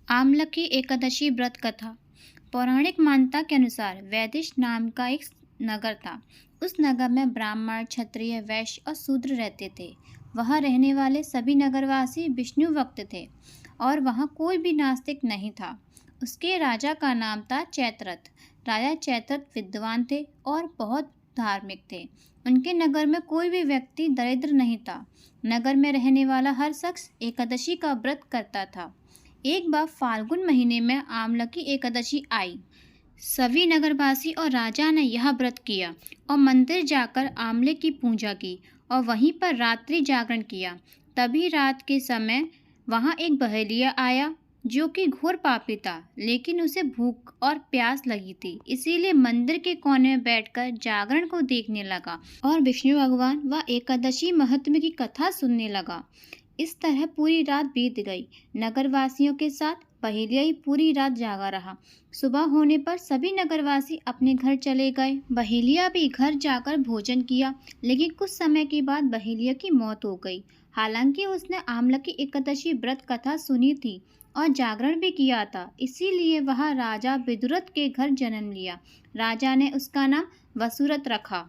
आमलकी एकादशी व्रत कथा। पौराणिक मान्यता के अनुसार वैदिश नाम का एक नगर था। उस नगर में ब्राह्मण, क्षत्रिय, वैश्य और शूद्र रहते थे। वहाँ रहने वाले सभी नगरवासी विष्णु भक्त थे और वहाँ कोई भी नास्तिक नहीं था। उसके राजा का नाम था चैत्रथ। राजा चैत्रथ विद्वान थे और बहुत धार्मिक थे। उनके नगर में कोई भी व्यक्ति दरिद्र नहीं था। नगर में रहने वाला हर शख्स एकादशी का व्रत करता था। एक बार फाल्गुन महीने में आमलकी एकादशी आई। सभी नगरवासी और राजा ने यह व्रत किया और मंदिर जाकर आंवले की पूजा की और वहीं पर रात्रि जागरण किया। तभी रात के समय वहां एक बहेलिया आया जो कि घोर पापी था, लेकिन उसे भूख और प्यास लगी थी, इसीलिए मंदिर के कोने में बैठकर जागरण को देखने लगा और विष्णु भगवान व एकादशी महत्व की कथा सुनने लगा। इस तरह पूरी रात बीत गई। नगरवासियों के साथ बहेलिया ही पूरी रात जागा रहा। सुबह होने पर सभी नगरवासी अपने घर चले गए। बहेलिया भी घर जाकर भोजन किया, लेकिन कुछ समय के बाद बहेलिया की मौत हो गई। हालांकि उसने आमलकी एकादशी व्रत कथा सुनी थी और जागरण भी किया था, इसीलिए वह राजा विदुरथ के घर जन्म लिया। राजा ने उसका नाम वसुरथ रखा।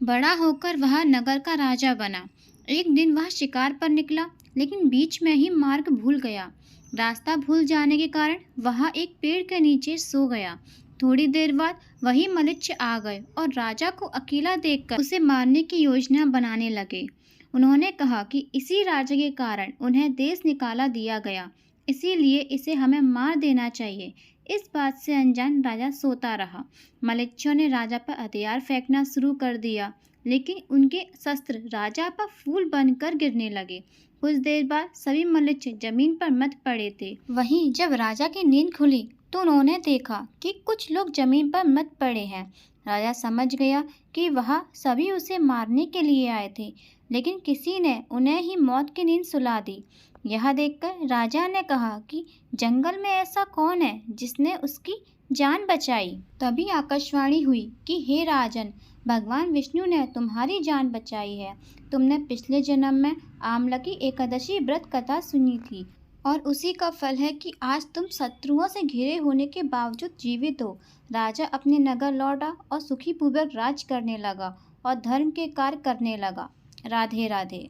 बड़ा होकर वह नगर का राजा बना। एक दिन वह शिकार पर निकला, लेकिन बीच में ही मार्ग भूल गया। रास्ता भूल जाने के कारण वह एक पेड़ के नीचे सो गया। थोड़ी देर बाद वही मलिच्छ आ गए और राजा को अकेला देखकर उसे मारने की योजना बनाने लगे। उन्होंने कहा कि इसी राजा के कारण उन्हें देश निकाला दिया गया, इसीलिए इसे हमें मार देना चाहिए। इस बात से अनजान राजा सोता रहा। मलिच्छों ने राजा पर हथियार फेंकना शुरू कर दिया, लेकिन उनके शस्त्र राजा पर फूल बनकर गिरने लगे। कुछ देर बाद सभी मलिच्छ जमीन पर मत पड़े थे। वहीं जब राजा की नींद खुली तो उन्होंने देखा कि कुछ लोग जमीन पर मत पड़े हैं। राजा समझ गया कि वह सभी उसे मारने के लिए आए थे, लेकिन किसी ने उन्हें ही मौत की नींद सुला दी। यह देखकर राजा ने कहा कि जंगल में ऐसा कौन है जिसने उसकी जान बचाई। तभी आकाशवाणी हुई कि हे राजन, भगवान विष्णु ने तुम्हारी जान बचाई है। तुमने पिछले जन्म में आमलकी एकादशी व्रत कथा सुनी थी और उसी का फल है कि आज तुम शत्रुओं से घिरे होने के बावजूद जीवित हो। राजा अपने नगर लौटा और सुखी पूर्वक राज करने लगा और धर्म के कार्य करने लगा। राधे राधे।